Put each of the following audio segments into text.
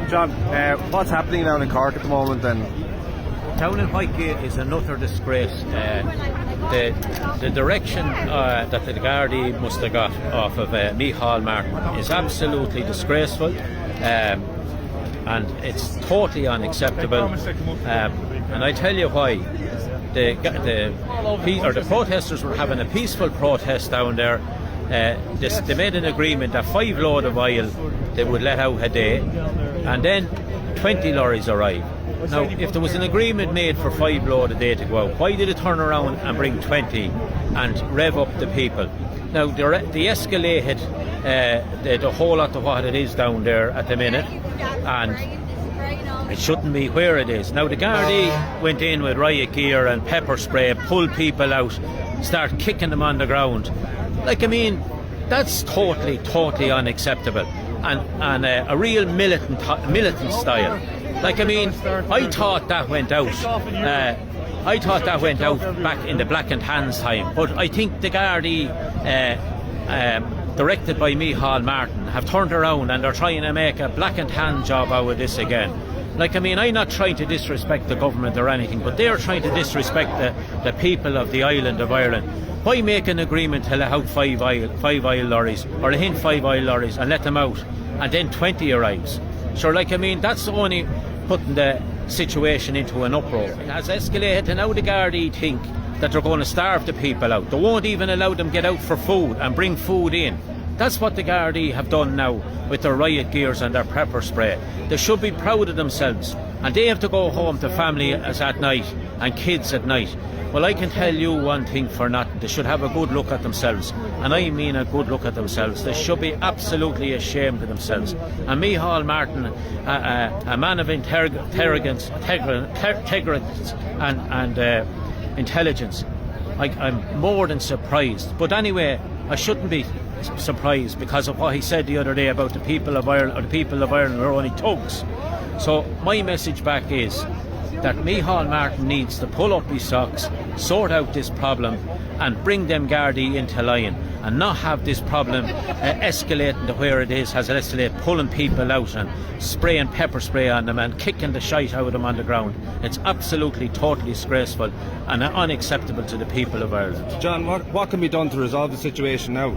John, what's happening down in Cork at the moment? And Down in Whitegate is an utter disgrace. The direction that the Gardaí must have got off of Micheál Martin is absolutely disgraceful, and it's totally unacceptable. And I tell you why. The protesters were having a peaceful protest down there. They made an agreement that 5 load of oil they would let out a day, and then 20 lorries arrived. Now, if there was an agreement made for 5 load a day to go out, why did it turn around and bring 20 and rev up the people? Now, they escalated the whole lot of what it is down there at the minute, and it shouldn't be where it is. Now, the Gardaí went in with riot gear and pepper spray, pulled people out, start kicking them on the ground. Like, I mean, that's totally unacceptable, and a real militant style. Like, I mean, I thought that went out. Back in the Black and Tans time, but I think the Gardaí, directed by Micheál Martin, have turned around and they're trying to make a Black and Tan job out of this again. Like, I mean, I'm not trying to disrespect the government or anything, but they're trying to disrespect the people of the island of Ireland. Why make an agreement to let out 5 oil lorries, or a hint 5 oil lorries, and let them out, and then 20 arrives? Sure, like, I mean, that's only putting the situation into an uproar. It has escalated, and now the Gardaí think that they're going to starve the people out. They won't even allow them get out for food and bring food in. That's what the Gardaí have done now with their riot gears and their pepper spray. They should be proud of themselves, and they have to go home to families at night and kids at night. Well, I can tell you one thing for nothing. They should have a good look at themselves, and I mean a good look at themselves. They should be absolutely ashamed of themselves. And Micheál Martin, a man of integrity and intelligence, I'm more than surprised. But anyway, I shouldn't be surprised because of what he said the other day about the people of Ireland, or the people of Ireland are only thugs. So my message back is that Micheál Martin needs to pull up his socks, sort out this problem, and bring them Gardaí into line, and not have this problem escalating to where it is, has escalated, pulling people out and spraying pepper spray on them and kicking the shite out of them on the ground. It's absolutely, totally disgraceful and unacceptable to the people of Ireland. John, what can be done to resolve the situation now?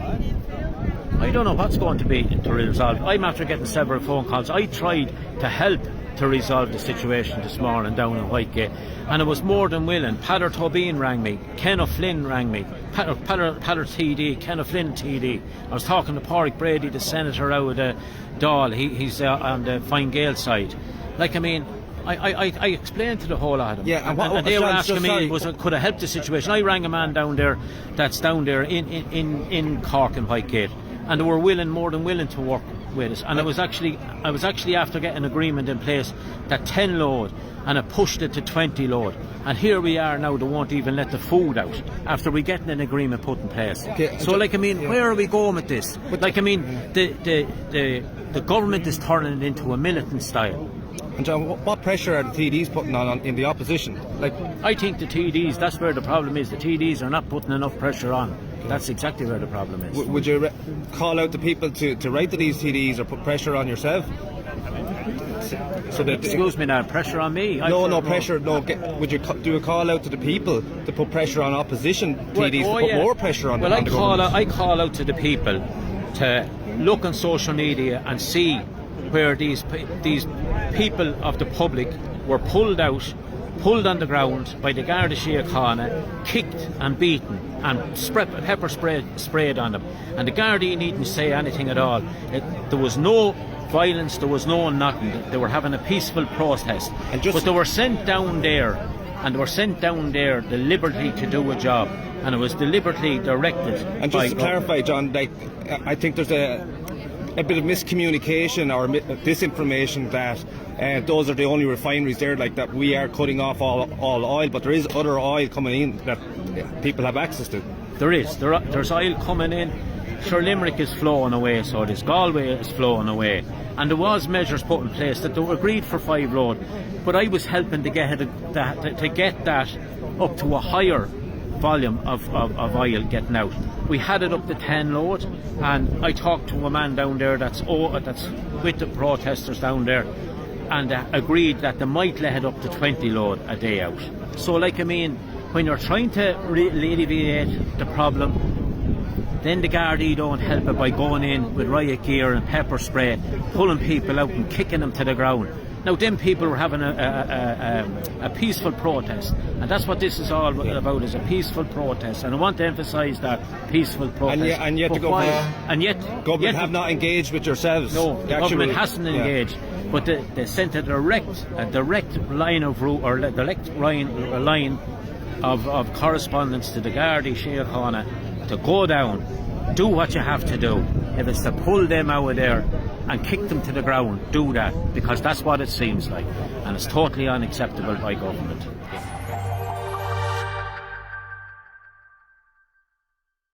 I don't know what's going to be to resolve. I'm after getting several phone calls. I tried to help to resolve the situation this morning down in Whitegate, and I was more than willing. Padder Tobin rang me, Ken O'Flynn rang me, Padder TD, Ken O'Flynn TD. I was talking to Pádraig Brady, the senator out of Dáil. He's on the Fine Gael side. Like, I mean, I explained to the whole lot of them, and they were asking me could I help the situation. I rang a man down there that's down there in Cork and Whitegate, and they were more than willing to work with us. And I was actually after getting an agreement in place that 10 load, and I pushed it to 20 load, and here we are now. They won't even let the food out after we getting an agreement put in place. So, like, I mean, where are we going with this? Like, I mean, the government is turning it into a militant style. And John, what pressure are the TDs putting on in the opposition? Like, I think the TDs, that's where the problem is. The TDs are not putting enough pressure on. That's exactly where the problem is. Would you call out to people to write to these TDs, or put pressure on yourself? So that, excuse me now, pressure on me? No pressure. No. Would you do a call out to the people to put pressure on opposition TDs, to put more pressure on the government? Well, I call out to the people to look on social media and see where these people of the public were pulled on the ground by the Garda Síochána, kicked and beaten, and pepper sprayed on them. And the Gardaí needn't say anything at all. There was no violence, there was no nothing. They were having a peaceful protest. But they were sent down there, deliberately to do a job. And it was deliberately directed. And just to clarify, John, like, I think there's a bit of miscommunication or disinformation that those are the only refineries there, like that we are cutting off all oil, but there is other oil coming in that people have access to. There's oil coming in. Sure, Limerick is flowing away, so this Galway is flowing away, and there was measures put in place that they were agreed for 5 load, but I was helping to get that up to a higher volume of oil getting out. We had it up to 10 load, and I talked to a man down there that's with the protesters down there, and agreed that they might let it up to 20 load a day out. So like, I mean, when you're trying to alleviate the problem, then the Gardaí don't help it by going in with riot gear and pepper spray, pulling people out and kicking them to the ground. Now, them people were having a peaceful protest, and that's what this is all about, is a peaceful protest. And I want to emphasise that peaceful protest. And yet the government have not engaged with yourselves. No, the government hasn't engaged, but they sent a direct line of route, or direct line of correspondence to the Gardaí Síochána to go down, do what you have to do. If it's to pull them out of there and kick them to the ground, do that, because that's what it seems like, and it's totally unacceptable by government.